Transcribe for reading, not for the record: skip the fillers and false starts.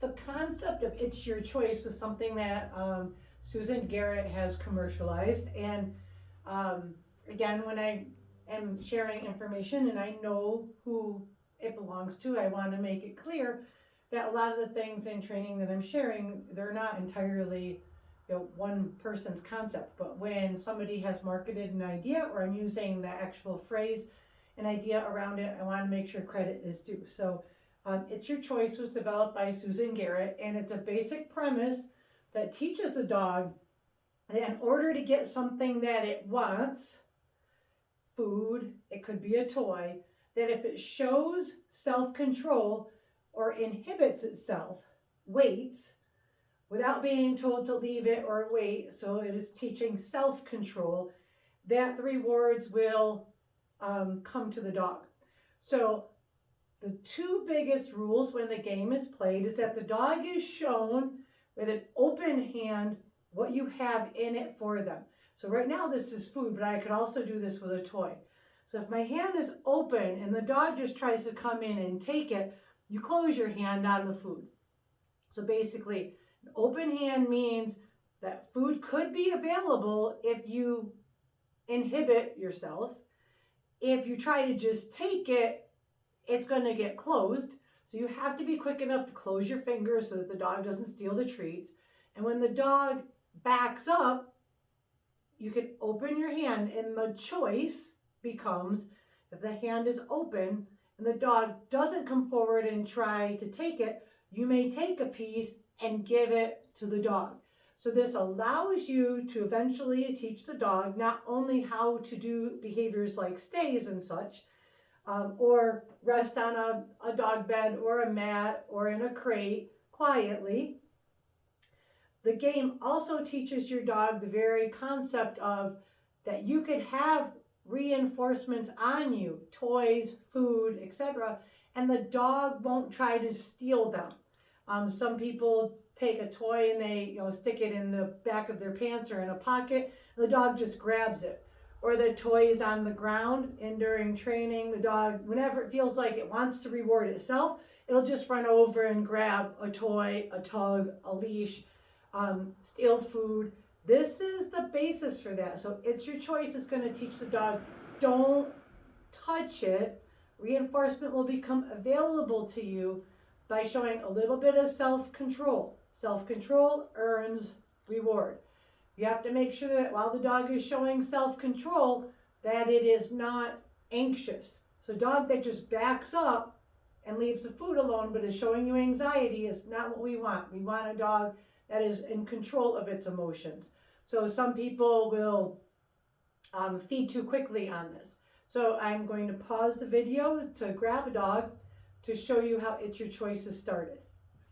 the concept of it's your choice was something that Susan Garrett has commercialized. And again, when I am sharing information and I know who it belongs to, I want to make it clear that a lot of the things in training that I'm sharing, they're not entirely one person's concept. But when somebody has marketed an idea, or I'm using the actual phrase, an idea around it, I want to make sure credit is due. So It's Your Choice was developed by Susan Garrett, and it's a basic premise that teaches the dog that in order to get something that it wants, food, it could be a toy, that if it shows self-control or inhibits itself, waits, without being told to leave it or wait, so it is teaching self-control, that the rewards will come to the dog. So the two biggest rules when the game is played is that the dog is shown with an open hand what you have in it for them. So right now this is food, but I could also do this with a toy. So if my hand is open and the dog just tries to come in and take it, you close your hand on the food. So basically, an open hand means that food could be available if you inhibit yourself. If you try to just take it, it's going to get closed. So you have to be quick enough to close your fingers so that the dog doesn't steal the treats. And when the dog backs up, you can open your hand, and the choice becomes, if the hand is open and the dog doesn't come forward and try to take it, you may take a piece and give it to the dog. So this allows you to eventually teach the dog not only how to do behaviors like stays and such, or rest on a dog bed or a mat or in a crate quietly. The game also teaches your dog the very concept of that you could have reinforcements on you, toys, food, etc., and the dog won't try to steal them. Some people take a toy and they stick it in the back of their pants or in a pocket, and the dog just grabs it. Or the toy is on the ground, and during training, the dog, whenever it feels like it wants to reward itself, it'll just run over and grab a toy, a tug, a leash, steal food. This is the basis for that. So It's Your Choice is going to teach the dog, don't touch it. Reinforcement will become available to you by showing a little bit of self-control. Self-control earns reward. You have to make sure that while the dog is showing self-control, that it is not anxious. So a dog that just backs up and leaves the food alone but is showing you anxiety is not what we want. We want a dog that is in control of its emotions. So some people will feed too quickly on this. So I'm going to pause the video to grab a dog to show you how It's Your Choice is started.